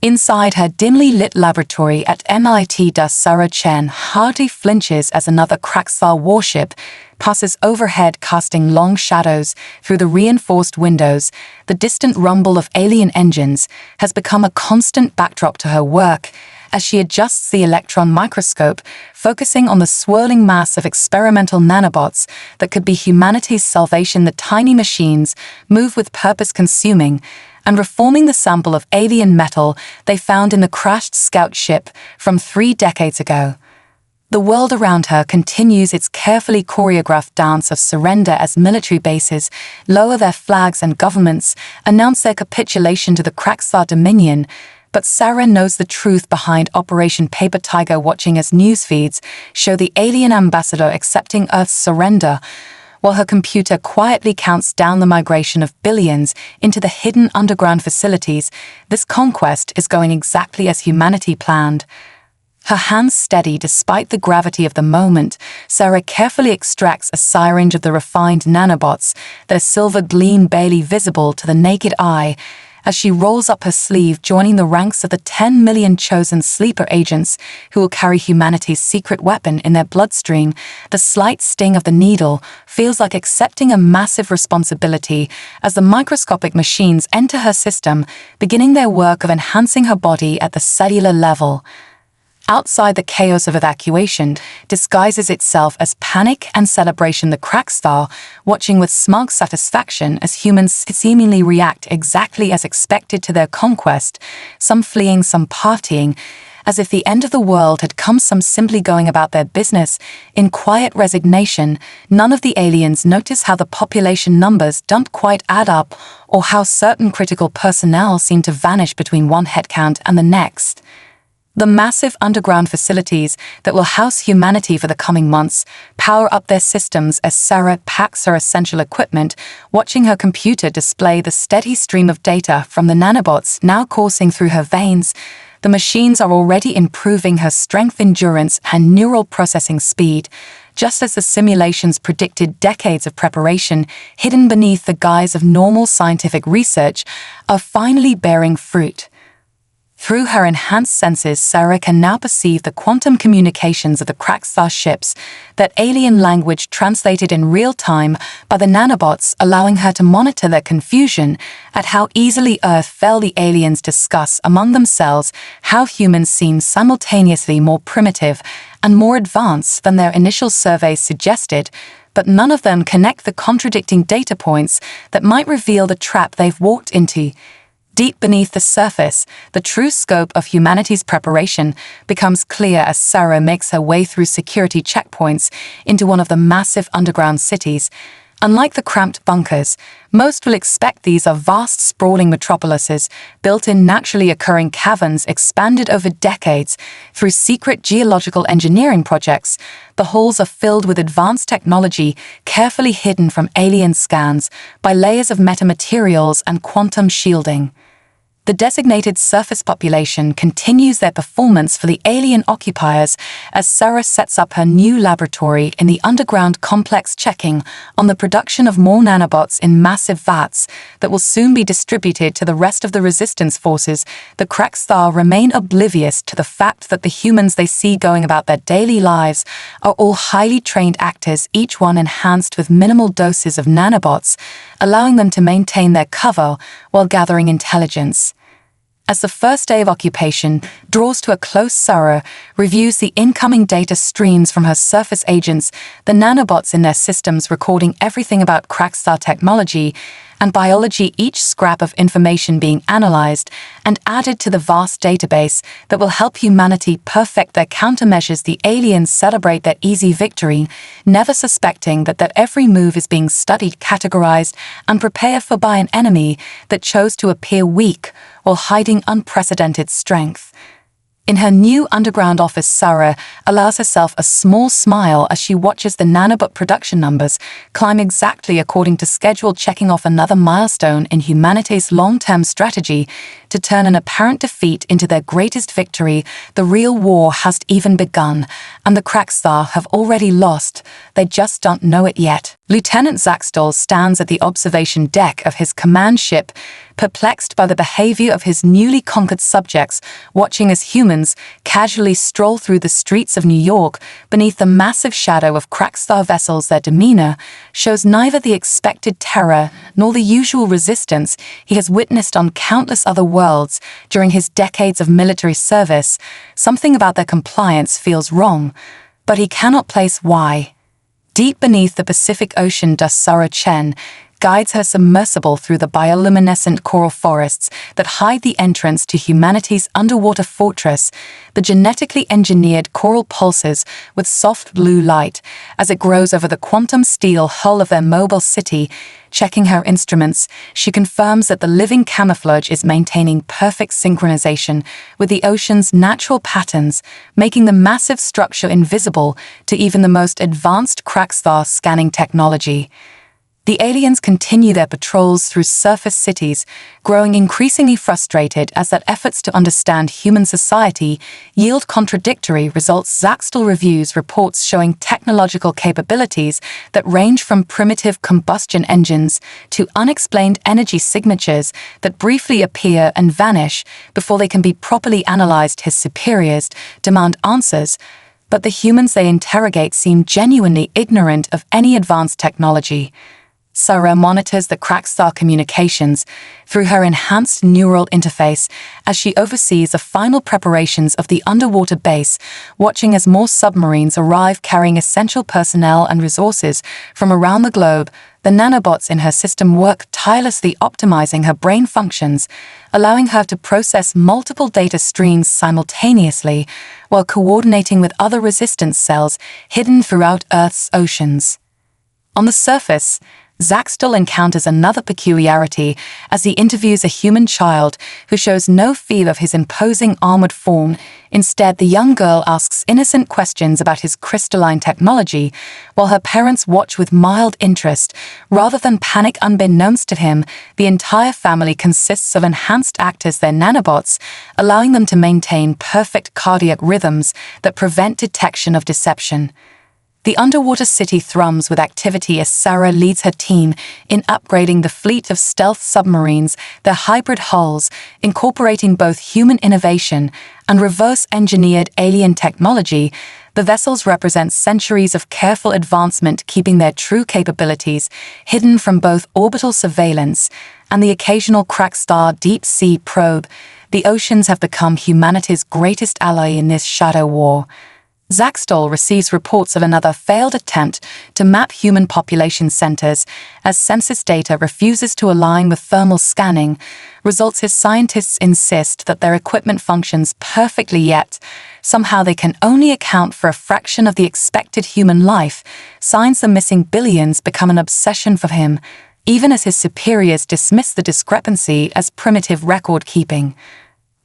Inside her dimly lit laboratory at MIT, Sarah Chen hardly flinches as another Crackstar warship passes overhead, casting long shadows through the reinforced windows. The distant rumble of alien engines has become a constant backdrop to her work as she adjusts the electron microscope, focusing on the swirling mass of experimental nanobots that could be humanity's salvation. The tiny machines move with purpose, consuming and reforming the sample of alien metal they found in the crashed scout ship from 3 decades ago. The world around her continues its carefully choreographed dance of surrender as military bases lower their flags and governments announce their capitulation to the Crackstar Dominion. But Sarah knows the truth behind Operation Paper Tiger, watching as news feeds show the alien ambassador accepting Earth's surrender, while her computer quietly counts down the migration of billions into the hidden underground facilities. This conquest is going exactly as humanity planned. Her hands steady despite the gravity of the moment, Sarah carefully extracts a syringe of the refined nanobots, their silver gleam barely visible to the naked eye. As she rolls up her sleeve, joining the ranks of the 10 million chosen sleeper agents who will carry humanity's secret weapon in their bloodstream, the slight sting of the needle feels like accepting a massive responsibility as the microscopic machines enter her system, beginning their work of enhancing her body at the cellular level. Outside, the chaos of evacuation disguises itself as panic and celebration. The Crackstar, watching with smug satisfaction as humans seemingly react exactly as expected to their conquest, some fleeing, some partying, as if the end of the world had come, some simply going about their business in quiet resignation. None of the aliens notice how the population numbers don't quite add up, or how certain critical personnel seem to vanish between one headcount and the next. The massive underground facilities that will house humanity for the coming months power up their systems as Sarah packs her essential equipment, watching her computer display the steady stream of data from the nanobots now coursing through her veins. The machines are already improving her strength, endurance, and neural processing speed, just as the simulations predicted. Decades of preparation, hidden beneath the guise of normal scientific research, are finally bearing fruit. Through her enhanced senses, Sarah can now perceive the quantum communications of the Crackstar ships, that alien language translated in real time by the nanobots, allowing her to monitor their confusion at how easily Earth fell. The aliens discuss among themselves how humans seem simultaneously more primitive and more advanced than their initial surveys suggested, but none of them connect the contradicting data points that might reveal the trap they've walked into. Deep beneath the surface, the true scope of humanity's preparation becomes clear as Sarah makes her way through security checkpoints into one of the massive underground cities. Unlike the cramped bunkers, most will expect these are vast, sprawling metropolises built in naturally occurring caverns expanded over decades through secret geological engineering projects. The halls are filled with advanced technology carefully hidden from alien scans by layers of metamaterials and quantum shielding. The designated surface population continues their performance for the alien occupiers as Sarah sets up her new laboratory in the underground complex, checking on the production of more nanobots in massive vats that will soon be distributed to the rest of the resistance forces. The Crackstar remain oblivious to the fact that the humans they see going about their daily lives are all highly trained actors, each one enhanced with minimal doses of nanobots, allowing them to maintain their cover while gathering intelligence. As the first day of occupation draws to a close, Sarah reviews the incoming data streams from her surface agents, the nanobots in their systems recording everything about Crackstar technology and biology, each scrap of information being analyzed and added to the vast database that will help humanity perfect their countermeasures. The aliens celebrate their easy victory, never suspecting that every move is being studied, categorized, and prepared for by an enemy that chose to appear weak while hiding unprecedented strength. In her new underground office, Sarah allows herself a small smile as she watches the nanobot production numbers climb exactly according to schedule, checking off another milestone in humanity's long-term strategy to turn an apparent defeat into their greatest victory. The real war hasn't even begun, and the Crackstar have already lost. They just don't know it yet. Lieutenant Zaxtol stands at the observation deck of his command ship, perplexed by the behavior of his newly conquered subjects, watching as humans casually stroll through the streets of New York beneath the massive shadow of Crackstar vessels. Their demeanor shows neither the expected terror nor the usual resistance he has witnessed on countless other worlds during his decades of military service. Something about their compliance feels wrong, but he cannot place why. Deep beneath the Pacific Ocean, Sarah Chen guides her submersible through the bioluminescent coral forests that hide the entrance to humanity's underwater fortress. The genetically engineered coral pulses with soft blue light as it grows over the quantum steel hull of their mobile city. Checking her instruments, she confirms that the living camouflage is maintaining perfect synchronization with the ocean's natural patterns, making the massive structure invisible to even the most advanced Crackstar scanning technology. The aliens continue their patrols through surface cities, growing increasingly frustrated as their efforts to understand human society yield contradictory results. Zaxtol reviews reports showing technological capabilities that range from primitive combustion engines to unexplained energy signatures that briefly appear and vanish before they can be properly analyzed. His superiors demand answers, but the humans they interrogate seem genuinely ignorant of any advanced technology. Sarah monitors the Crackstar communications through her enhanced neural interface as she oversees the final preparations of the underwater base, watching as more submarines arrive carrying essential personnel and resources from around the globe. The nanobots in her system work tirelessly, optimizing her brain functions, allowing her to process multiple data streams simultaneously while coordinating with other resistance cells hidden throughout Earth's oceans. On the surface, Zaxtol encounters another peculiarity as he interviews a human child who shows no fear of his imposing armored form. Instead, the young girl asks innocent questions about his crystalline technology, while her parents watch with mild interest rather than panic. Unbeknownst to him, the entire family consists of enhanced actors, their nanobots, allowing them to maintain perfect cardiac rhythms that prevent detection of deception. The underwater city thrums with activity as Sarah leads her team in upgrading the fleet of stealth submarines, their hybrid hulls incorporating both human innovation and reverse-engineered alien technology. The vessels represent centuries of careful advancement, keeping their true capabilities hidden from both orbital surveillance and the occasional Crackstar deep-sea probe. The oceans have become humanity's greatest ally in this shadow war. Zaxtol receives reports of another failed attempt to map human population centers as census data refuses to align with thermal scanning. Results his scientists insist that their equipment functions perfectly, yet somehow they can only account for a fraction of the expected human life. Signs the missing billions become an obsession for him, even as his superiors dismiss the discrepancy as primitive record-keeping.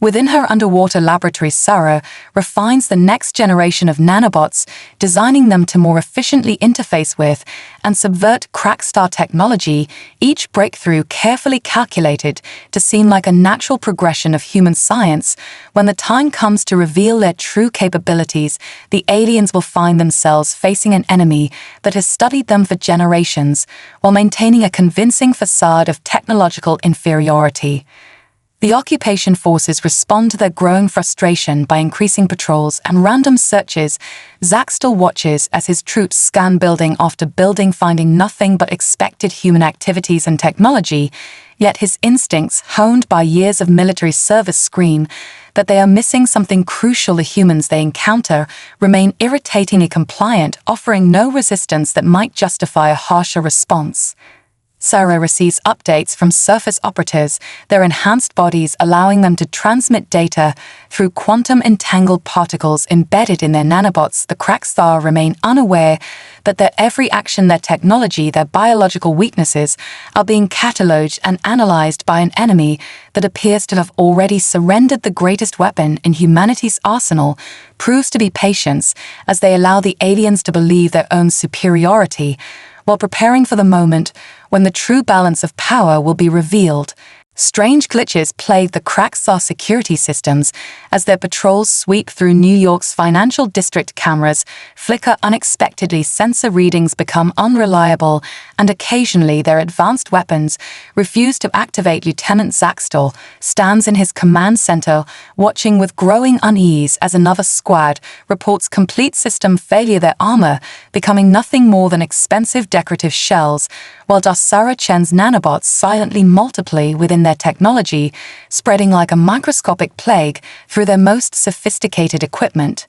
Within her underwater laboratory, Sarah refines the next generation of nanobots, designing them to more efficiently interface with and subvert Crackstar technology, each breakthrough carefully calculated to seem like a natural progression of human science. When the time comes to reveal their true capabilities, the aliens will find themselves facing an enemy that has studied them for generations, while maintaining a convincing facade of technological inferiority. The occupation forces respond to their growing frustration by increasing patrols and random searches. Zaxtol watches as his troops scan building after building, finding nothing but expected human activities and technology, yet his instincts, honed by years of military service, scream that they are missing something crucial. The humans they encounter remain irritatingly compliant, offering no resistance that might justify a harsher response. Sarah receives updates from surface operatives, their enhanced bodies allowing them to transmit data through quantum-entangled particles embedded in their nanobots. The Crackstar remain unaware that their every action, their technology, their biological weaknesses are being catalogued and analyzed by an enemy that appears to have already surrendered. The greatest weapon in humanity's arsenal proves to be patience, as they allow the aliens to believe their own superiority, while preparing for the moment when the true balance of power will be revealed. Strange glitches plague the Crackstar security systems as their patrols sweep through New York's financial district. Cameras flicker unexpectedly, sensor readings become unreliable, and occasionally their advanced weapons refuse to activate. Lieutenant Zaxtel stands in his command center, watching with growing unease as another squad reports complete system failure, their armor becoming nothing more than expensive decorative shells, while Sarah Chen's nanobots silently multiply within their technology, spreading like a microscopic plague through their most sophisticated equipment.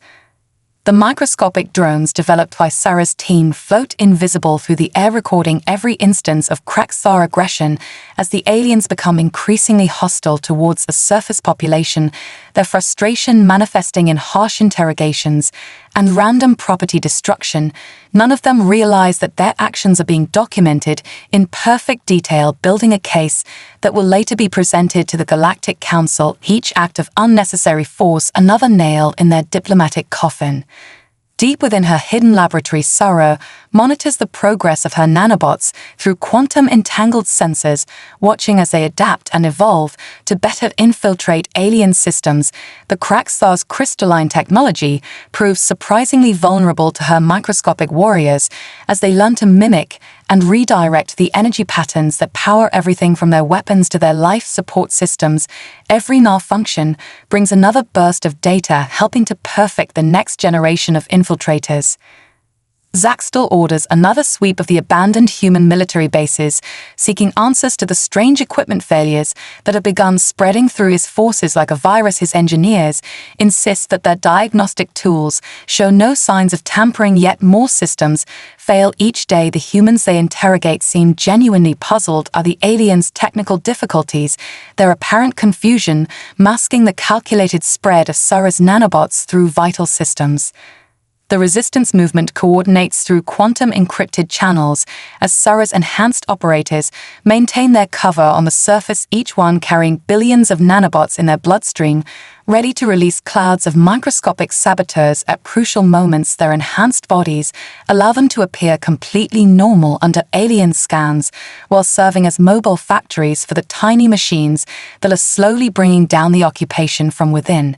The microscopic drones developed by Sarah's team float invisible through the air, recording every instance of Crackstar aggression as the aliens become increasingly hostile towards the surface population, their frustration manifesting in harsh interrogations and random property destruction. None of them realize that their actions are being documented in perfect detail, building a case that will later be presented to the Galactic Council. Each act of unnecessary force another nail in their diplomatic coffin. Deep within her hidden laboratory, Sarah monitors the progress of her nanobots through quantum-entangled sensors, watching as they adapt and evolve to better infiltrate alien systems. The Crackstar's crystalline technology proves surprisingly vulnerable to her microscopic warriors as they learn to mimic and redirect the energy patterns that power everything from their weapons to their life support systems. Every malfunction brings another burst of data, helping to perfect the next generation of infiltrators. Zaxtel orders another sweep of the abandoned human military bases, seeking answers to the strange equipment failures that have begun spreading through his forces like a virus. His engineers insist that their diagnostic tools show no signs of tampering, yet more systems fail each day. The humans they interrogate seem genuinely puzzled. Are the aliens' technical difficulties, their apparent confusion, masking the calculated spread of Sarah's nanobots through vital systems? The resistance movement coordinates through quantum-encrypted channels as Sarah's enhanced operators maintain their cover on the surface, each one carrying billions of nanobots in their bloodstream, ready to release clouds of microscopic saboteurs at crucial moments. Their enhanced bodies allow them to appear completely normal under alien scans, while serving as mobile factories for the tiny machines that are slowly bringing down the occupation from within.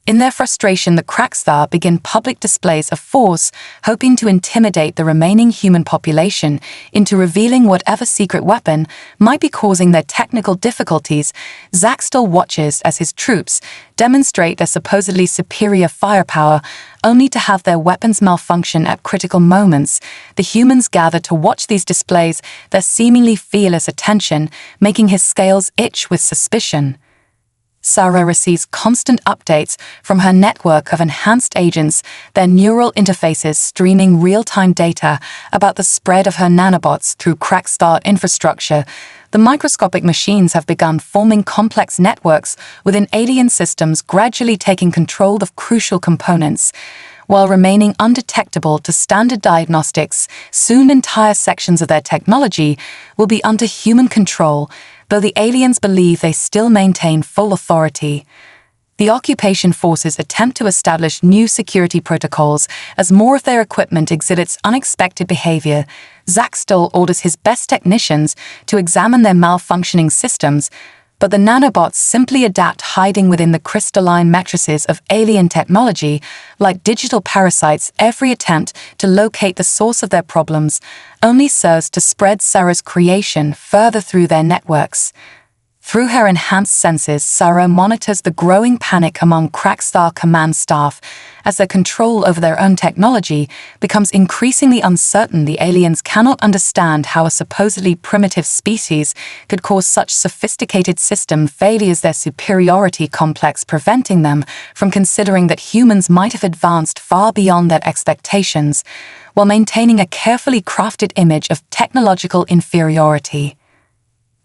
In their frustration, the Crackstar begin public displays of force, hoping to intimidate the remaining human population into revealing whatever secret weapon might be causing their technical difficulties. Zaxtel watches as his troops demonstrate their supposedly superior firepower, only to have their weapons malfunction at critical moments. The humans gather to watch these displays, their seemingly fearless attention making his scales itch with suspicion. Sarah receives constant updates from her network of enhanced agents, their neural interfaces streaming real-time data about the spread of her nanobots through Crackstar infrastructure. The microscopic machines have begun forming complex networks within alien systems, gradually taking control of crucial components. While remaining undetectable to standard diagnostics, soon entire sections of their technology will be under human control, though the aliens believe they still maintain full authority. The occupation forces attempt to establish new security protocols as more of their equipment exhibits unexpected behavior. Zaxtel orders his best technicians to examine their malfunctioning systems, but the nanobots simply adapt, hiding within the crystalline matrices of alien technology like digital parasites. Every attempt to locate the source of their problems only serves to spread Sarah's creation further through their networks. Through her enhanced senses, Sarah monitors the growing panic among Crackstar command staff as their control over their own technology becomes increasingly uncertain. The aliens cannot understand how a supposedly primitive species could cause such sophisticated system failures, their superiority complex preventing them from considering that humans might have advanced far beyond their expectations, while maintaining a carefully crafted image of technological inferiority.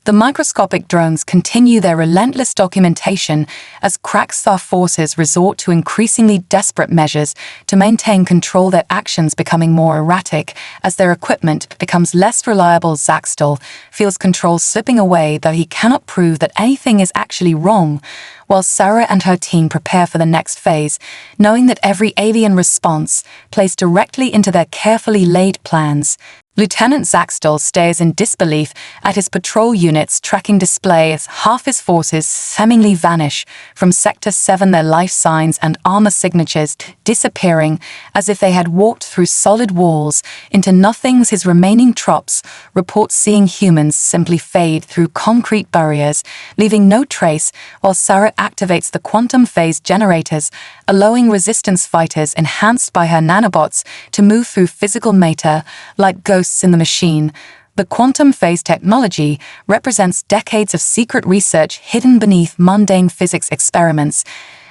The microscopic drones continue their relentless documentation as Crackstar forces resort to increasingly desperate measures to maintain control, their actions becoming more erratic as their equipment becomes less reliable. Zaxtel feels control slipping away, though he cannot prove that anything is actually wrong, while Sarah and her team prepare for the next phase, knowing that every alien response plays directly into their carefully laid plans. Lieutenant Zaxtel stares in disbelief at his patrol unit's tracking display as half his forces seemingly vanish from Sector 7, their life signs and armor signatures disappearing as if they had walked through solid walls into nothing. His remaining troops report seeing humans simply fade through concrete barriers, leaving no trace, while Sarah activates the quantum phase generators, allowing resistance fighters enhanced by her nanobots to move through physical matter like ghosts in the machine. The quantum phase technology represents decades of secret research hidden beneath mundane physics experiments.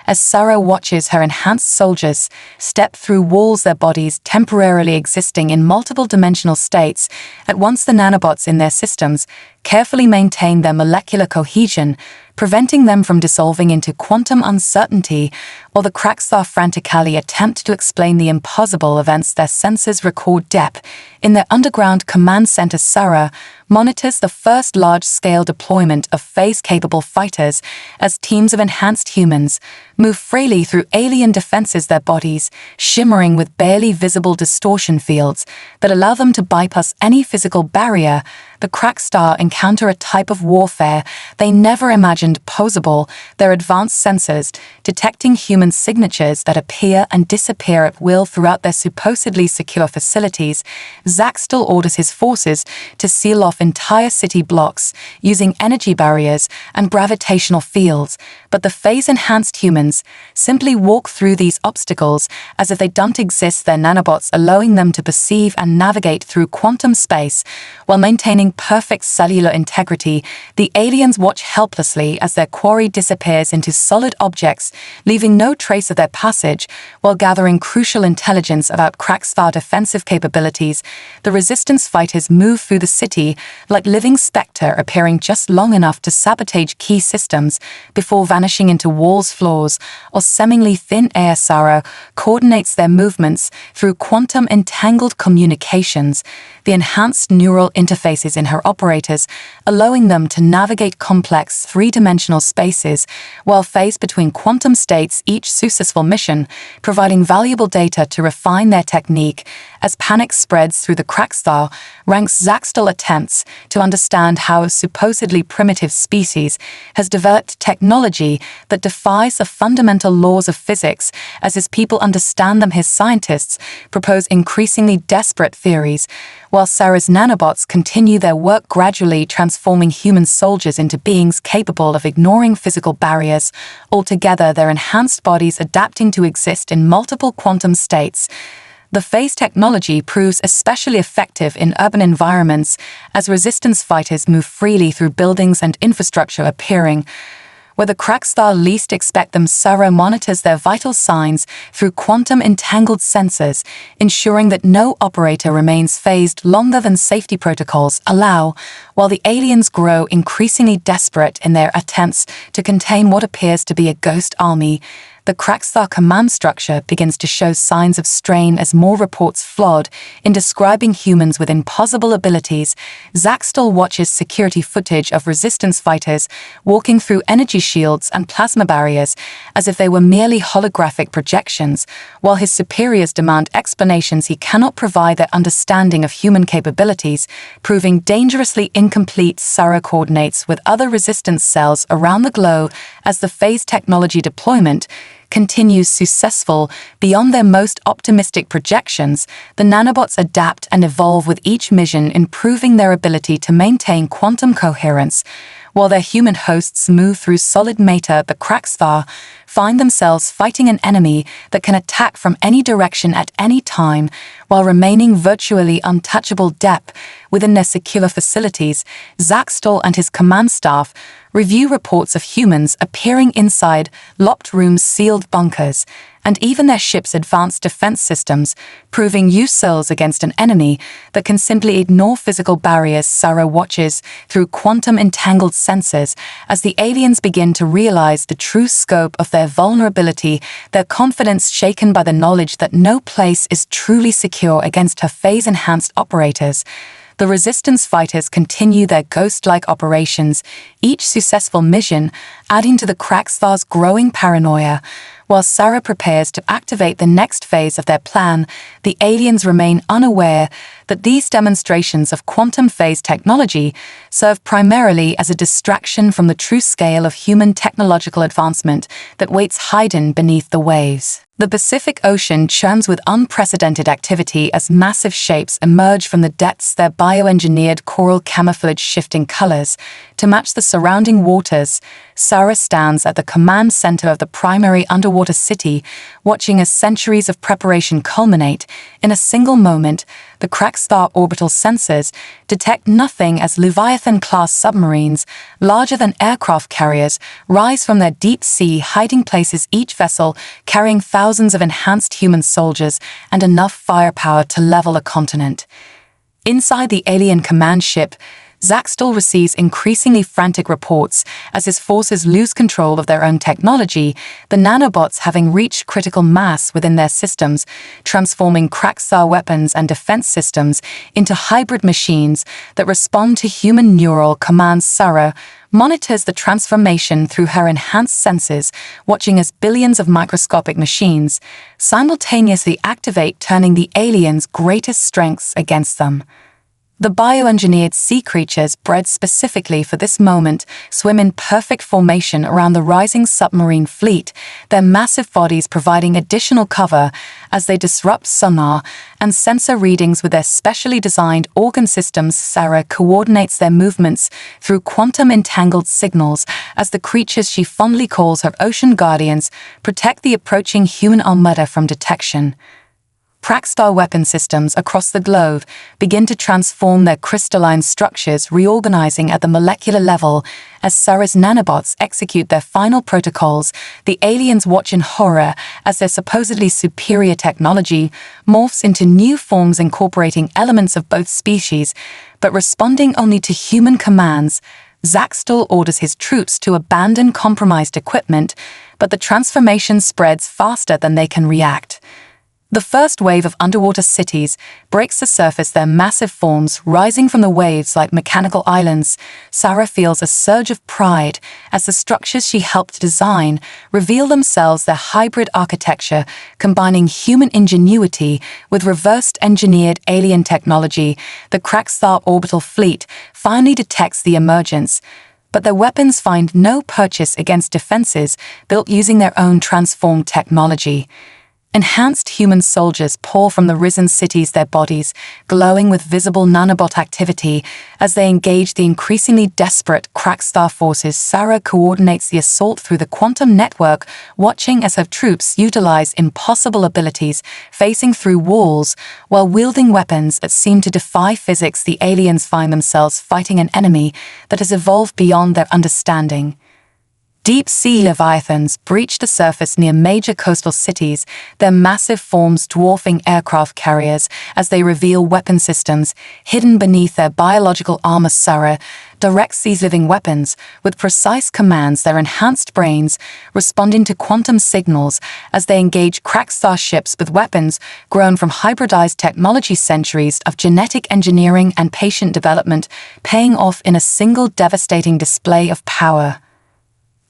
As Sarah watches her enhanced soldiers step through walls, their bodies temporarily existing in multiple dimensional states, at once the nanobots in their systems carefully maintain their molecular cohesion, preventing them from dissolving into quantum uncertainty, while the Kraxar frantically attempt to explain the impossible events their sensors record. Depth in their underground command center, Sarah monitors the first large-scale deployment of phase-capable fighters as teams of enhanced humans move freely through alien defenses, their bodies shimmering with barely visible distortion fields that allow them to bypass any physical barrier. The Kraxar encounter a type of warfare they never imagined possible, their advanced sensors detecting human signatures that appear and disappear at will throughout their supposedly secure facilities. Zaxtel orders his forces to seal off entire city blocks using energy barriers and gravitational fields, but the phase-enhanced humans simply walk through these obstacles as if they don't exist, their nanobots allowing them to perceive and navigate through quantum space while maintaining perfect cellular integrity. The aliens watch helplessly as their quarry disappears into solid objects, leaving no trace of their passage. While gathering crucial intelligence about Kraxar defensive capabilities, the resistance fighters move through the city like living spectre, appearing just long enough to sabotage key systems before vanishing into walls, floors, or seemingly thin air. Sarah coordinates their movements through quantum entangled communications, the enhanced neural interfaces in her operators, allowing them to navigate complex three-dimensional spaces while phased between quantum states, each successful mission providing valuable data to refine their technique. As panic spreads through the Kraxar ranks, Zaxtel attempts to understand how a supposedly primitive species has developed technology that defies the fundamental laws of physics. As his people understand them, his scientists propose increasingly desperate theories, while Sarah's nanobots continue their work, gradually transforming human soldiers into beings capable of ignoring physical barriers altogether, their enhanced bodies adapting to exist in multiple quantum states. The phase technology proves especially effective in urban environments as resistance fighters move freely through buildings and infrastructure, appearing where the Kraxar least expect them. Sarah monitors their vital signs through quantum-entangled sensors, ensuring that no operator remains phased longer than safety protocols allow, while the aliens grow increasingly desperate in their attempts to contain what appears to be a ghost army. The Kraxar command structure begins to show signs of strain as more reports flood in describing humans with impossible abilities. Zaxtel watches security footage of resistance fighters walking through energy shields and plasma barriers as if they were merely holographic projections, while his superiors demand explanations he cannot provide. Their understanding of human capabilities proving dangerously incomplete. Sarah coordinates with other resistance cells around the globe as the phase technology deployment continues successful beyond their most optimistic projections. The nanobots adapt and evolve with each mission, improving their ability to maintain quantum coherence. While their human hosts move through solid matter, the Kraxar find themselves fighting an enemy that can attack from any direction at any time, while remaining virtually untouchable. Depth within their secure facilities, Zaxtel and his command staff review reports of humans appearing inside locked rooms, sealed bunkers, and even their ship's advanced defense systems, proving useless against an enemy that can simply ignore physical barriers. Sarah watches through quantum-entangled sensors as the aliens begin to realize the true scope of their vulnerability, their confidence shaken by the knowledge that no place is truly secure against her phase-enhanced operators. The resistance fighters continue their ghost-like operations, each successful mission adding to the Kraxar's growing paranoia. While Sarah prepares to activate the next phase of their plan, the aliens remain unaware But these demonstrations of quantum phase technology serve primarily as a distraction from the true scale of human technological advancement that waits hidden beneath the waves. The Pacific Ocean churns with unprecedented activity as massive shapes emerge from the depths, their bioengineered coral camouflage shifting colors. To match the surrounding waters, Sarah stands at the command center of the primary underwater city, watching as centuries of preparation culminate. In a single moment, the Crackstar orbital sensors detect nothing as Leviathan-class submarines, larger than aircraft carriers, rise from their deep-sea hiding places, each vessel carrying thousands of enhanced human soldiers and enough firepower to level a continent. Inside the alien command ship, Zaxtel receives increasingly frantic reports as his forces lose control of their own technology, the nanobots having reached critical mass within their systems, transforming Crackstar weapons and defense systems into hybrid machines that respond to human neural commands. Sarah monitors the transformation through her enhanced senses, watching as billions of microscopic machines simultaneously activate, turning the aliens' greatest strengths against them. The bioengineered sea creatures bred specifically for this moment swim in perfect formation around the rising submarine fleet, their massive bodies providing additional cover as they disrupt sonar and sensor readings with their specially designed organ systems. Sarah coordinates their movements through quantum-entangled signals as the creatures she fondly calls her ocean guardians protect the approaching human armada from detection. Crackstar weapon systems across the globe begin to transform their crystalline structures, reorganizing at the molecular level as Sarah's nanobots execute their final protocols. The aliens watch in horror as their supposedly superior technology morphs into new forms incorporating elements of both species, but responding only to human commands. Zaxtel orders his troops to abandon compromised equipment, but the transformation spreads faster than they can react. The first wave of underwater cities breaks the surface, their massive forms rising from the waves like mechanical islands. Sarah feels a surge of pride as the structures she helped design reveal themselves, their hybrid architecture combining human ingenuity with reversed engineered alien technology. The Crackstar orbital fleet finally detects the emergence, but their weapons find no purchase against defenses built using their own transformed technology. Enhanced human soldiers pour from the risen cities, their bodies glowing with visible nanobot activity as they engage the increasingly desperate Crackstar forces. Sarah coordinates the assault through the quantum network, watching as her troops utilize impossible abilities, facing through walls while wielding weapons that seem to defy physics. The aliens find themselves fighting an enemy that has evolved beyond their understanding. Deep-sea leviathans breach the surface near major coastal cities, their massive forms dwarfing aircraft carriers as they reveal weapon systems hidden beneath their biological armor. Sarah directs these living weapons with precise commands, their enhanced brains responding to quantum signals as they engage Crackstar ships with weapons grown from hybridized technology, centuries of genetic engineering and patient development paying off in a single devastating display of power.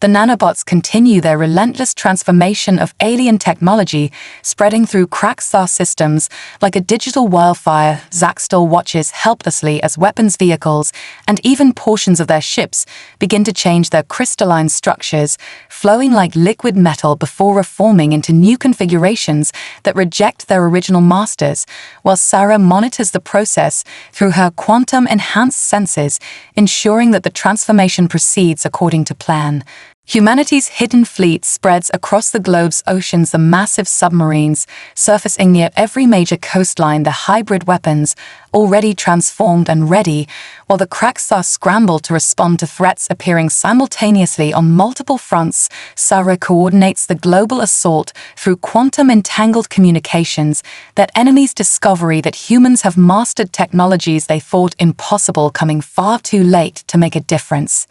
The nanobots continue their relentless transformation of alien technology, spreading through Crackstar systems like a digital wildfire. Zaxtel watches helplessly as weapons vehicles and even portions of their ships begin to change their crystalline structures, flowing like liquid metal before reforming into new configurations that reject their original masters, while Sarah monitors the process through her quantum-enhanced senses, ensuring that the transformation proceeds according to plan. Humanity's hidden fleet spreads across the globe's oceans, the massive submarines surfacing near every major coastline, the hybrid weapons already transformed and ready, while the Crackstar scramble to respond to threats appearing simultaneously on multiple fronts. Sarah coordinates the global assault through quantum-entangled communications, that enemies' discovery that humans have mastered technologies they thought impossible, coming far too late to make a difference.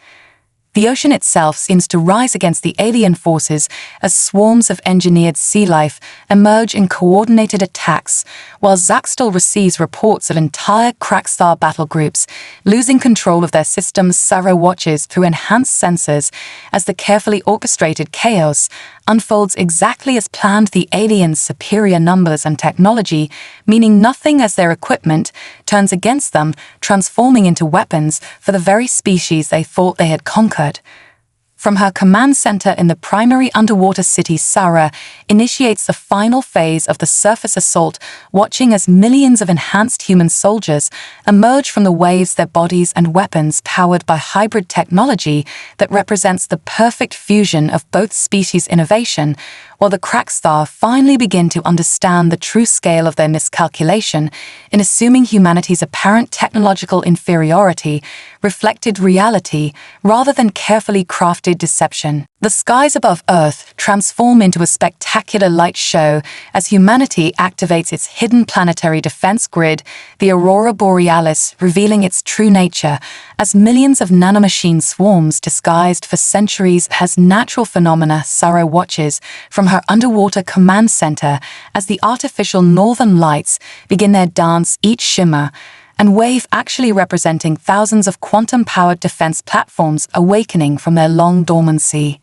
The ocean itself seems to rise against the alien forces as swarms of engineered sea life emerge in coordinated attacks, while Zaxtel receives reports of entire Crackstar battle groups losing control of their systems. Sarah watches through enhanced sensors as the carefully orchestrated chaos unfolds exactly as planned, the aliens' superior numbers and technology, meaning nothing as their equipment, turns against them, transforming into weapons for the very species they thought they had conquered. From her command center in the primary underwater city, Sarah initiates the final phase of the surface assault, watching as millions of enhanced human soldiers emerge from the waves, their bodies and weapons powered by hybrid technology that represents the perfect fusion of both species' innovation, while the Crackstar finally begin to understand the true scale of their miscalculation in assuming humanity's apparent technological inferiority reflected reality rather than carefully crafted deception. The skies above Earth transform into a spectacular light show as humanity activates its hidden planetary defense grid, the Aurora Borealis, revealing its true nature as millions of nanomachine swarms disguised for centuries as natural phenomena. Sarah watches from her underwater command center as the artificial northern lights begin their dance, each shimmer and wave actually representing thousands of quantum-powered defense platforms awakening from their long dormancy.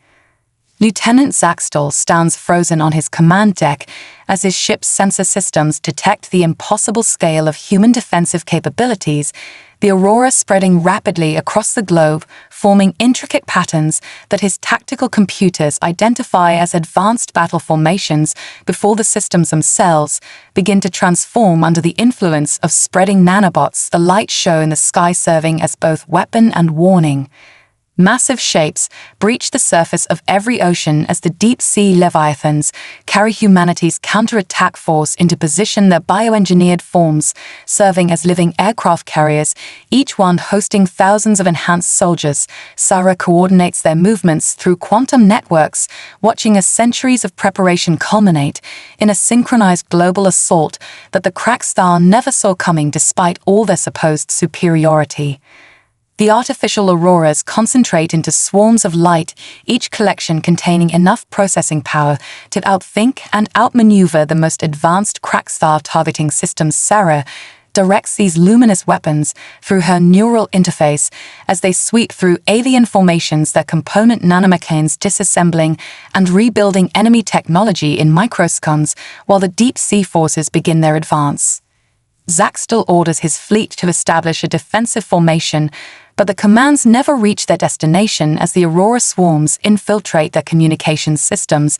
Lieutenant Zaxtel stands frozen on his command deck as his ship's sensor systems detect the impossible scale of human defensive capabilities, the aurora spreading rapidly across the globe, forming intricate patterns that his tactical computers identify as advanced battle formations before the systems themselves begin to transform under the influence of spreading nanobots, the light show in the sky serving as both weapon and warning. Massive shapes breach the surface of every ocean as the deep-sea leviathans carry humanity's counterattack force into position, their bioengineered forms serving as living aircraft carriers, each one hosting thousands of enhanced soldiers. Sarah coordinates their movements through quantum networks, watching as centuries of preparation culminate in a synchronized global assault that the Crackstar never saw coming despite all their supposed superiority. The artificial auroras concentrate into swarms of light, each collection containing enough processing power to outthink and outmaneuver the most advanced Crackstar targeting systems. Sarah directs these luminous weapons through her neural interface as they sweep through alien formations, their component nanomechanes disassembling and rebuilding enemy technology in microseconds while the deep-sea forces begin their advance. Zaxtel orders his fleet to establish a defensive formation, but the commands never reach their destination as the Aurora swarms infiltrate their communications systems,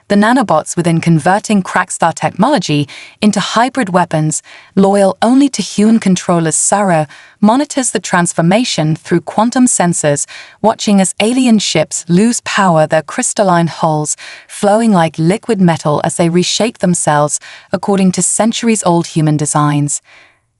the nanobots within converting Crackstar technology into hybrid weapons, loyal only to human controllers. Sarah monitors the transformation through quantum sensors, watching as alien ships lose power, their crystalline hulls flowing like liquid metal as they reshape themselves according to centuries-old human designs.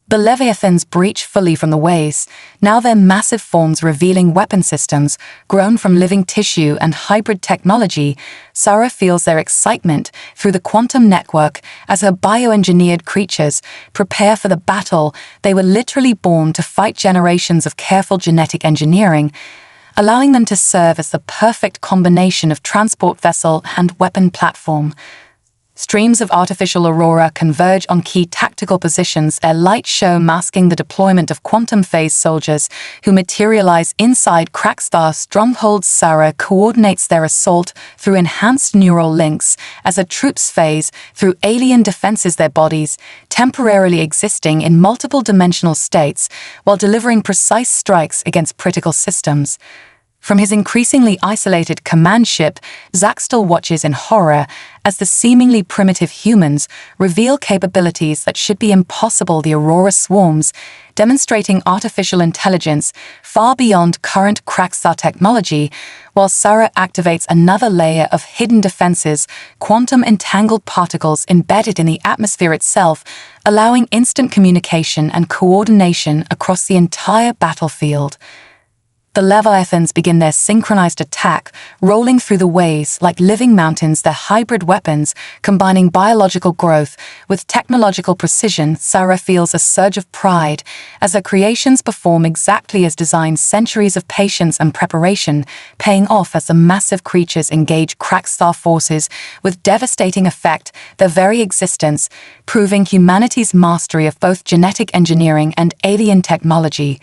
The Leviathans breach fully from the waves, now their massive forms revealing weapon systems grown from living tissue and hybrid technology. Sarah feels their excitement through the quantum network as her bioengineered creatures prepare for the battle. They were literally born to fight, generations of careful genetic engineering, allowing them to serve as the perfect combination of transport vessel and weapon platform. Streams of artificial aurora converge on key tactical positions, their light show masking the deployment of quantum-phase soldiers who materialize inside Crackstar strongholds. Sarah coordinates their assault through enhanced neural links as the troops phase through alien defenses, their bodies temporarily existing in multiple dimensional states while delivering precise strikes against critical systems. From his increasingly isolated command ship, Zaxtel watches in horror as the seemingly primitive humans reveal capabilities that should be impossible. The Aurora swarms, demonstrating artificial intelligence far beyond current Crackstar technology, while Sarah activates another layer of hidden defenses, quantum-entangled particles embedded in the atmosphere itself, allowing instant communication and coordination across the entire battlefield. The Leviathans begin their synchronized attack, rolling through the waves like living mountains, their hybrid weapons combining biological growth with technological precision. Sarah feels a surge of pride as her creations perform exactly as designed, centuries of patience and preparation paying off as the massive creatures engage Crackstar forces with devastating effect, their very existence proving humanity's mastery of both genetic engineering and alien technology.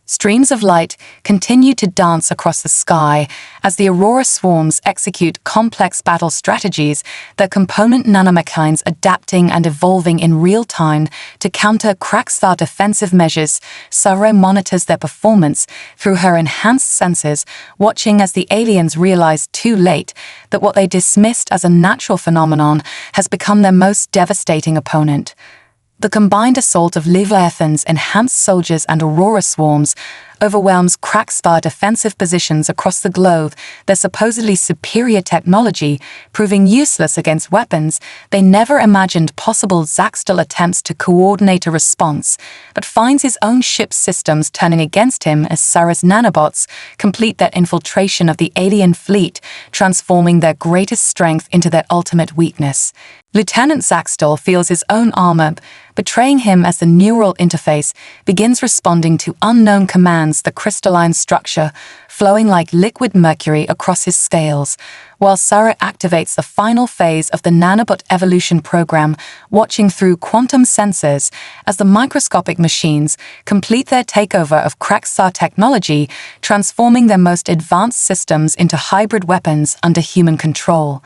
Streams of light continue to dance across the sky as the Aurora swarms execute complex battle strategies, their component nanomechanics adapting and evolving in real time to counter Crackstar defensive measures. Sarah monitors their performance through her enhanced sensors, watching as the aliens realize too late that what they dismissed as a natural phenomenon has become their most devastating opponent. The combined assault of Leviathan's enhanced soldiers and Aurora swarms overwhelms Crackstar defensive positions across the globe, their supposedly superior technology proving useless against weapons they never imagined possible. Zaxtel attempts to coordinate a response, but finds his own ship's systems turning against him as Sarah's nanobots complete their infiltration of the alien fleet, transforming their greatest strength into their ultimate weakness. Lieutenant Zaxtel feels his own armor betraying him as the neural interface begins responding to unknown commands, the crystalline structure flowing like liquid mercury across his scales, while Sarah activates the final phase of the nanobot evolution program, watching through quantum sensors as the microscopic machines complete their takeover of Crackstar technology, transforming their most advanced systems into hybrid weapons under human control.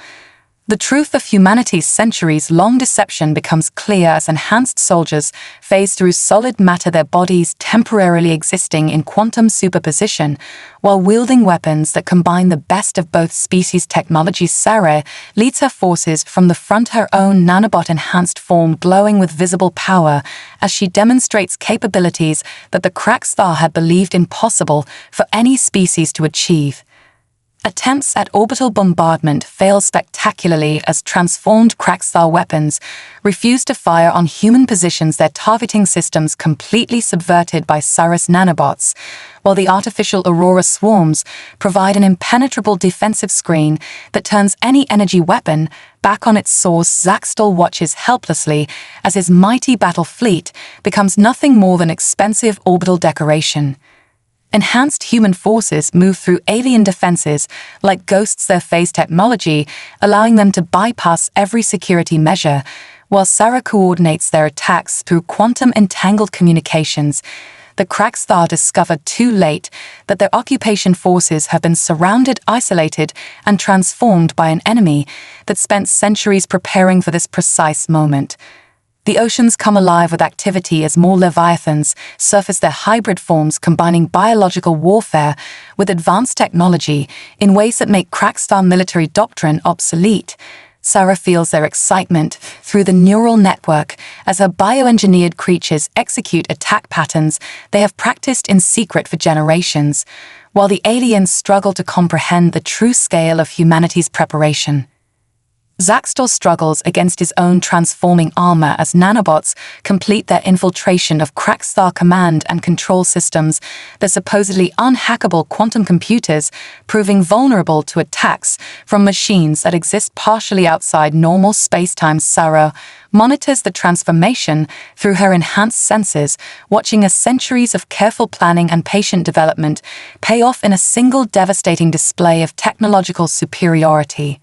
The truth of humanity's centuries-long deception becomes clear as enhanced soldiers phase through solid matter, their bodies temporarily existing in quantum superposition, while wielding weapons that combine the best of both species' technologies. Sarah leads her forces from the front, her own nanobot-enhanced form glowing with visible power as she demonstrates capabilities that the Crackstar had believed impossible for any species to achieve. Attempts at orbital bombardment fail spectacularly as transformed Crackstar weapons refuse to fire on human positions, their targeting systems completely subverted by Sarah's nanobots, while the artificial Aurora swarms provide an impenetrable defensive screen that turns any energy weapon back on its source. Zaxtel watches helplessly as his mighty battle fleet becomes nothing more than expensive orbital decoration. Enhanced human forces move through alien defenses like ghosts, their phase technology allowing them to bypass every security measure, while Sarah coordinates their attacks through quantum-entangled communications. The Crackstar discover too late that their occupation forces have been surrounded, isolated, and transformed by an enemy that spent centuries preparing for this precise moment. The oceans come alive with activity as more Leviathans surface their hybrid forms, combining biological warfare with advanced technology in ways that make Crackstar military doctrine obsolete. Sarah feels their excitement through the neural network as her bioengineered creatures execute attack patterns they have practiced in secret for generations, while the aliens struggle to comprehend the true scale of humanity's preparation. Zaxtel struggles against his own transforming armor as nanobots complete their infiltration of Crackstar command and control systems, their supposedly unhackable quantum computers proving vulnerable to attacks from machines that exist partially outside normal space-time. Sarah monitors the transformation through her enhanced sensors, watching as centuries of careful planning and patient development pay off in a single devastating display of technological superiority.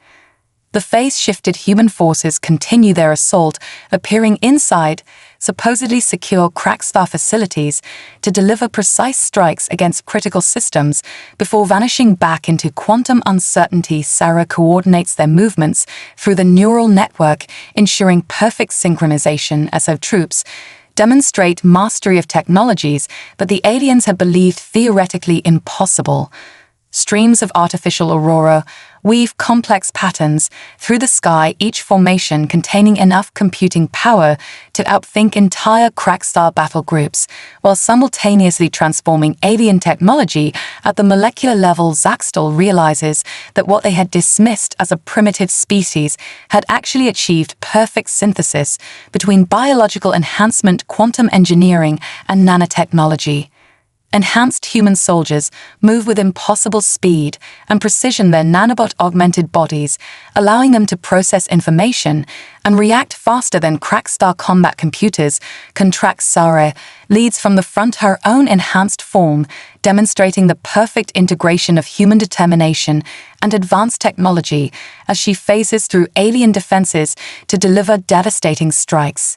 The phase-shifted human forces continue their assault, appearing inside supposedly secure Crackstar facilities to deliver precise strikes against critical systems before vanishing back into quantum uncertainty. Sarah coordinates their movements through the neural network, ensuring perfect synchronization as her troops demonstrate mastery of technologies that the aliens had believed theoretically impossible. Streams of artificial aurora weave complex patterns through the sky, each formation containing enough computing power to outthink entire Crackstar battle groups, while simultaneously transforming alien technology at the molecular level. Zaxtel realizes that what they had dismissed as a primitive species had actually achieved perfect synthesis between biological enhancement, quantum engineering, and nanotechnology. Enhanced human soldiers move with impossible speed and precision, their nanobot-augmented bodies, allowing them to process information and react faster than Crackstar combat computers can track. Sarah leads from the front, her own enhanced form, demonstrating the perfect integration of human determination and advanced technology as she phases through alien defenses to deliver devastating strikes.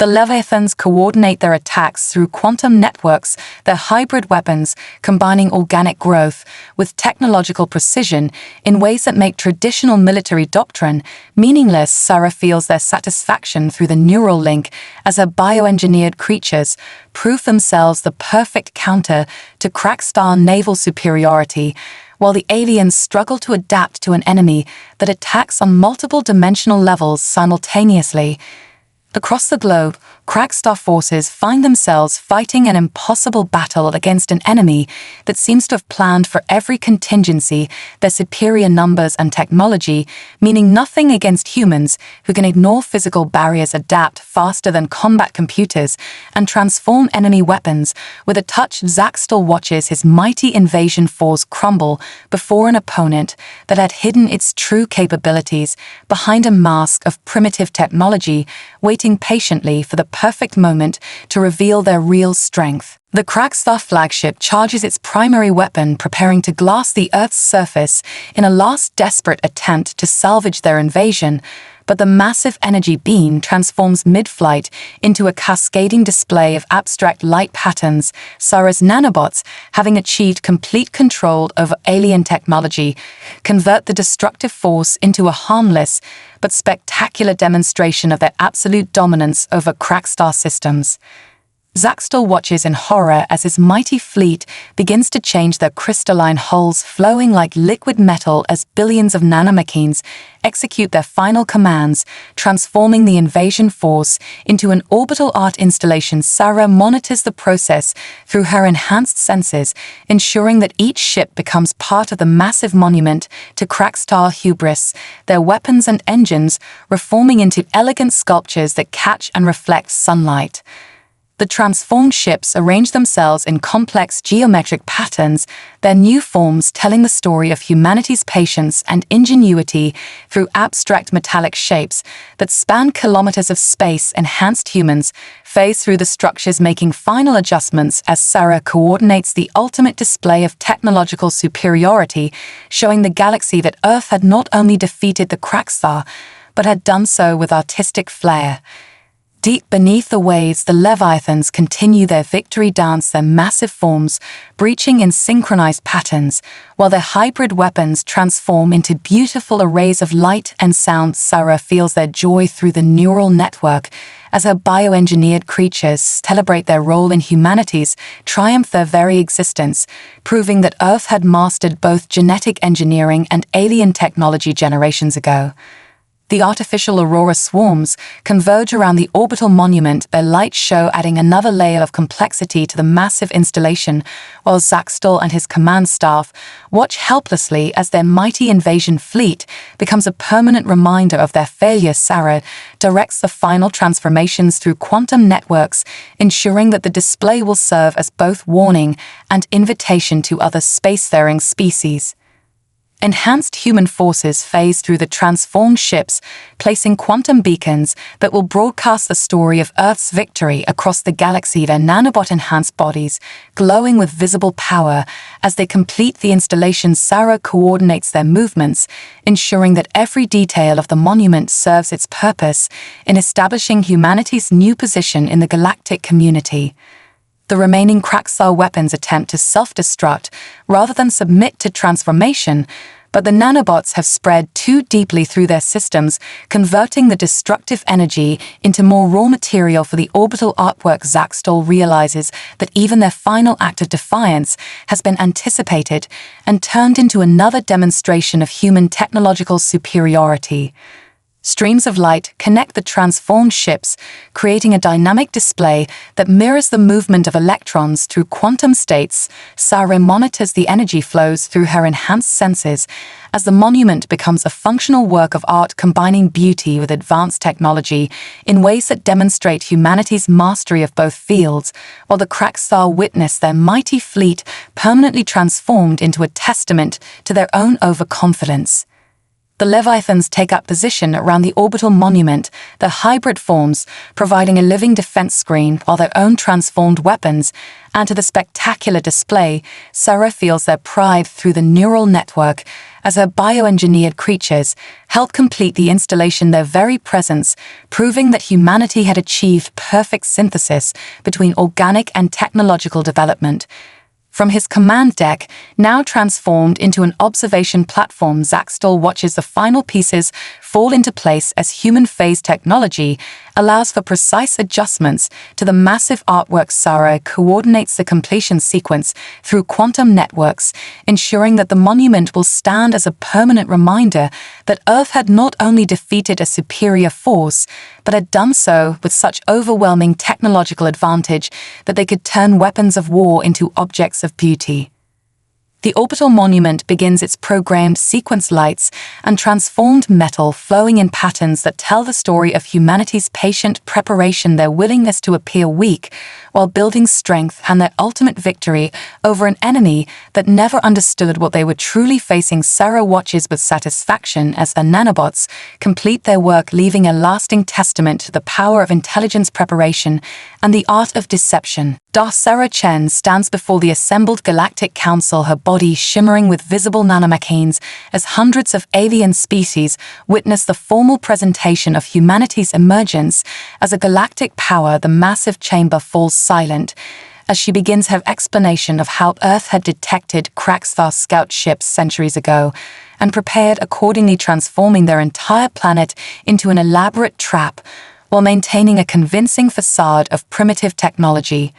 The Leviathans coordinate their attacks through quantum networks, their hybrid weapons combining organic growth with technological precision in ways that make traditional military doctrine meaningless. Sarah feels their satisfaction through the neural link as her bioengineered creatures prove themselves the perfect counter to crack-star naval superiority, while the aliens struggle to adapt to an enemy that attacks on multiple dimensional levels simultaneously. Across the globe, crack-star forces find themselves fighting an impossible battle against an enemy that seems to have planned for every contingency, their superior numbers and technology, meaning nothing against humans who can ignore physical barriers, adapt faster than combat computers, and transform enemy weapons. With a touch, Zaxtel watches his mighty invasion force crumble before an opponent that had hidden its true capabilities behind a mask of primitive technology, waiting patiently for the perfect moment to reveal their real strength. The Crackstar flagship charges its primary weapon, preparing to glass the Earth's surface in a last desperate attempt to salvage their invasion, but the massive energy beam transforms mid-flight into a cascading display of abstract light patterns. Sarah's nanobots, having achieved complete control over alien technology, convert the destructive force into a harmless but spectacular demonstration of their absolute dominance over Crackstar systems. Zaxtel watches in horror as his mighty fleet begins to change their crystalline hulls, flowing like liquid metal as billions of nanomachines execute their final commands, transforming the invasion force into an orbital art installation. Sarah monitors the process through her enhanced senses, ensuring that each ship becomes part of the massive monument to Crackstar hubris, their weapons and engines reforming into elegant sculptures that catch and reflect sunlight. The transformed ships arrange themselves in complex geometric patterns, their new forms telling the story of humanity's patience and ingenuity through abstract metallic shapes that span kilometers of space. Enhanced humans phase through the structures, making final adjustments as Sarah coordinates the ultimate display of technological superiority, showing the galaxy that Earth had not only defeated the Crackstar, but had done so with artistic flair. Deep beneath the waves, the Leviathans continue their victory dance, their massive forms breaching in synchronized patterns, while their hybrid weapons transform into beautiful arrays of light and sound. Sarah feels their joy through the neural network as her bioengineered creatures celebrate their role in humanity's triumph, their very existence, proving that Earth had mastered both genetic engineering and alien technology generations ago. The artificial aurora swarms converge around the orbital monument, their light show adding another layer of complexity to the massive installation, while Zaxtel and his command staff watch helplessly as their mighty invasion fleet becomes a permanent reminder of their failure. Sarah directs the final transformations through quantum networks, ensuring that the display will serve as both warning and invitation to other spacefaring species. Enhanced human forces phase through the transformed ships, placing quantum beacons that will broadcast the story of Earth's victory across the galaxy, their nanobot-enhanced bodies glowing with visible power as they complete the installation. Sarah coordinates their movements, ensuring that every detail of the monument serves its purpose in establishing humanity's new position in the galactic community. The remaining Crackstar weapons attempt to self-destruct rather than submit to transformation, but the nanobots have spread too deeply through their systems, converting the destructive energy into more raw material for the orbital artwork. Zaxtel realizes that even their final act of defiance has been anticipated and turned into another demonstration of human technological superiority. Streams of light connect the transformed ships, creating a dynamic display that mirrors the movement of electrons through quantum states. Sarah monitors the energy flows through her enhanced senses as the monument becomes a functional work of art combining beauty with advanced technology in ways that demonstrate humanity's mastery of both fields, while the Crackstar witness their mighty fleet permanently transformed into a testament to their own overconfidence. The Leviathans take up position around the orbital monument, their hybrid forms providing a living defense screen while their own transformed weapons add to the spectacular display. Sarah feels their pride through the neural network as her bioengineered creatures help complete the installation. Their very presence, proving that humanity had achieved perfect synthesis between organic and technological development. From his command deck, now transformed into an observation platform, Zaxtel watches the final pieces fall into place as human phase technology allows for precise adjustments to the massive artwork. Sarah coordinates the completion sequence through quantum networks, ensuring that the monument will stand as a permanent reminder that Earth had not only defeated a superior force, but had done so with such overwhelming technological advantage that they could turn weapons of war into objects of beauty. The orbital monument begins its programmed sequence, lights and transformed metal flowing in patterns that tell the story of humanity's patient preparation, their willingness to appear weak while building strength, and their ultimate victory over an enemy that never understood what they were truly facing. Sarah watches with satisfaction as the nanobots complete their work, leaving a lasting testament to the power of intelligence preparation and the art of deception. Sarah Chen stands before the assembled Galactic Council, her body shimmering with visible nanomachines as hundreds of alien species witness the formal presentation of humanity's emergence as a galactic power. The massive chamber falls silent as she begins her explanation of how Earth had detected Kraxthar scout ships centuries ago and prepared accordingly, transforming their entire planet into an elaborate trap while maintaining a convincing facade of primitive technology.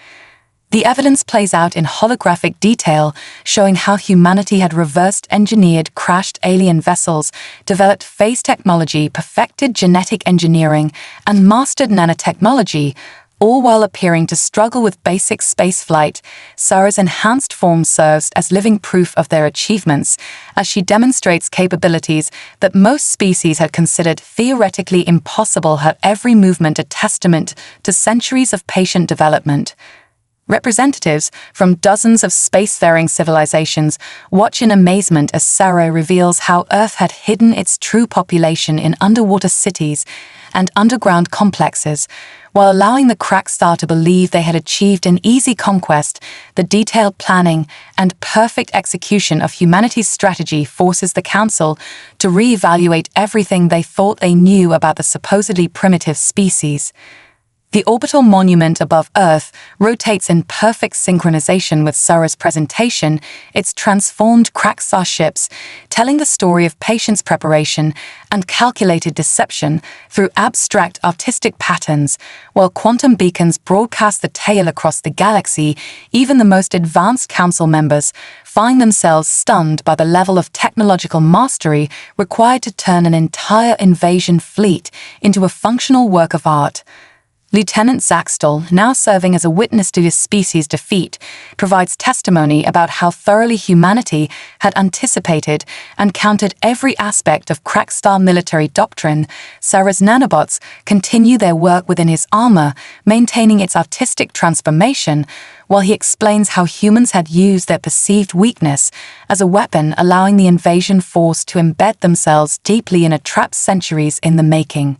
The evidence plays out in holographic detail, showing how humanity had reverse-engineered crashed alien vessels, developed phase technology, perfected genetic engineering, and mastered nanotechnology, all while appearing to struggle with basic spaceflight. Sarah's enhanced form serves as living proof of their achievements, as she demonstrates capabilities that most species had considered theoretically impossible, her every movement a testament to centuries of patient development. Representatives from dozens of spacefaring civilizations watch in amazement as Sarah reveals how Earth had hidden its true population in underwater cities and underground complexes, while allowing the Kraxthar to believe they had achieved an easy conquest. The detailed planning and perfect execution of humanity's strategy forces the Council to reevaluate everything they thought they knew about the supposedly primitive species. The orbital monument above Earth rotates in perfect synchronization with Sarah's presentation, its transformed Kraxthar ships, telling the story of patience, preparation, and calculated deception through abstract artistic patterns, while quantum beacons broadcast the tale across the galaxy. Even the most advanced Council members find themselves stunned by the level of technological mastery required to turn an entire invasion fleet into a functional work of art. Lieutenant Zaxtel, now serving as a witness to his species' defeat, provides testimony about how thoroughly humanity had anticipated and countered every aspect of Kraxthar military doctrine. Sarah's nanobots continue their work within his armor, maintaining its artistic transformation, while he explains how humans had used their perceived weakness as a weapon, allowing the invasion force to embed themselves deeply in a trap centuries in the making.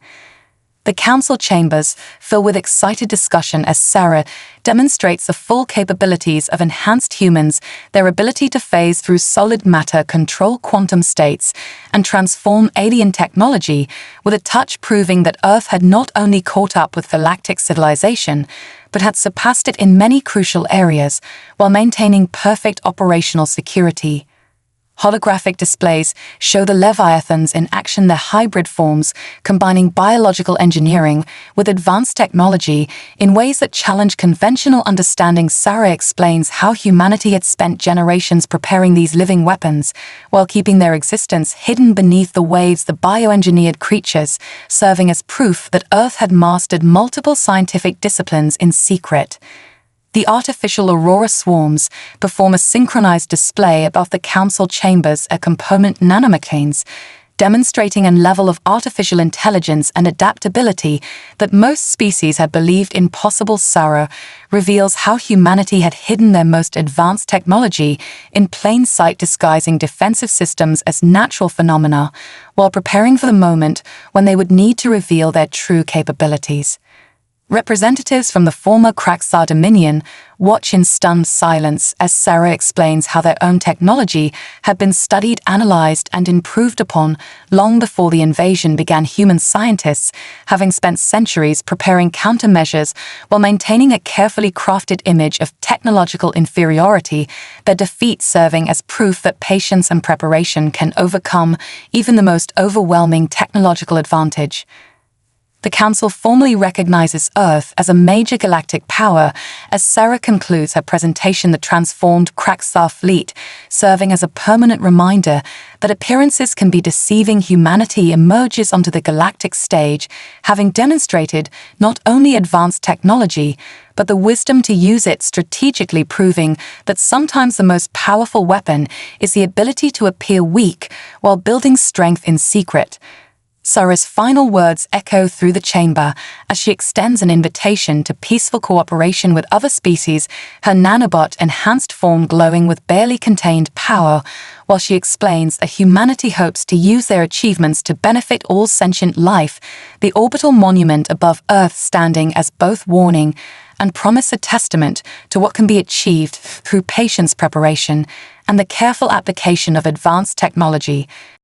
The council chambers fill with excited discussion as Sarah demonstrates the full capabilities of enhanced humans, their ability to phase through solid matter, control quantum states, and transform alien technology, with a touch proving that Earth had not only caught up with galactic civilization, but had surpassed it in many crucial areas, while maintaining perfect operational security. Holographic displays show the Leviathans in action, their hybrid forms, combining biological engineering with advanced technology in ways that challenge conventional understanding. Sarah explains how humanity had spent generations preparing these living weapons, while keeping their existence hidden beneath the waves, the bioengineered creatures serving as proof that Earth had mastered multiple scientific disciplines in secret. The artificial aurora swarms perform a synchronized display above the council chambers, a component nanomachines, demonstrating a level of artificial intelligence and adaptability that most species had believed impossible. Sarah reveals how humanity had hidden their most advanced technology in plain sight, disguising defensive systems as natural phenomena, while preparing for the moment when they would need to reveal their true capabilities. Representatives from the former Kraxar Dominion watch in stunned silence as Sarah explains how their own technology had been studied, analyzed, and improved upon long before the invasion began. Human scientists, having spent centuries preparing countermeasures while maintaining a carefully crafted image of technological inferiority, their defeat serving as proof that patience and preparation can overcome even the most overwhelming technological advantage. The Council formally recognizes Earth as a major galactic power as Sarah concludes her presentation. The transformed Kraxar fleet, serving as a permanent reminder that appearances can be deceiving, humanity emerges onto the galactic stage, having demonstrated not only advanced technology, but the wisdom to use it strategically, proving that sometimes the most powerful weapon is the ability to appear weak while building strength in secret. Sarah's final words echo through the chamber as she extends an invitation to peaceful cooperation with other species, her nanobot-enhanced form glowing with barely contained power, while she explains that humanity hopes to use their achievements to benefit all sentient life, the orbital monument above Earth standing as both warning and promise, a testament to what can be achieved through patience, preparation, and the careful application of advanced technology.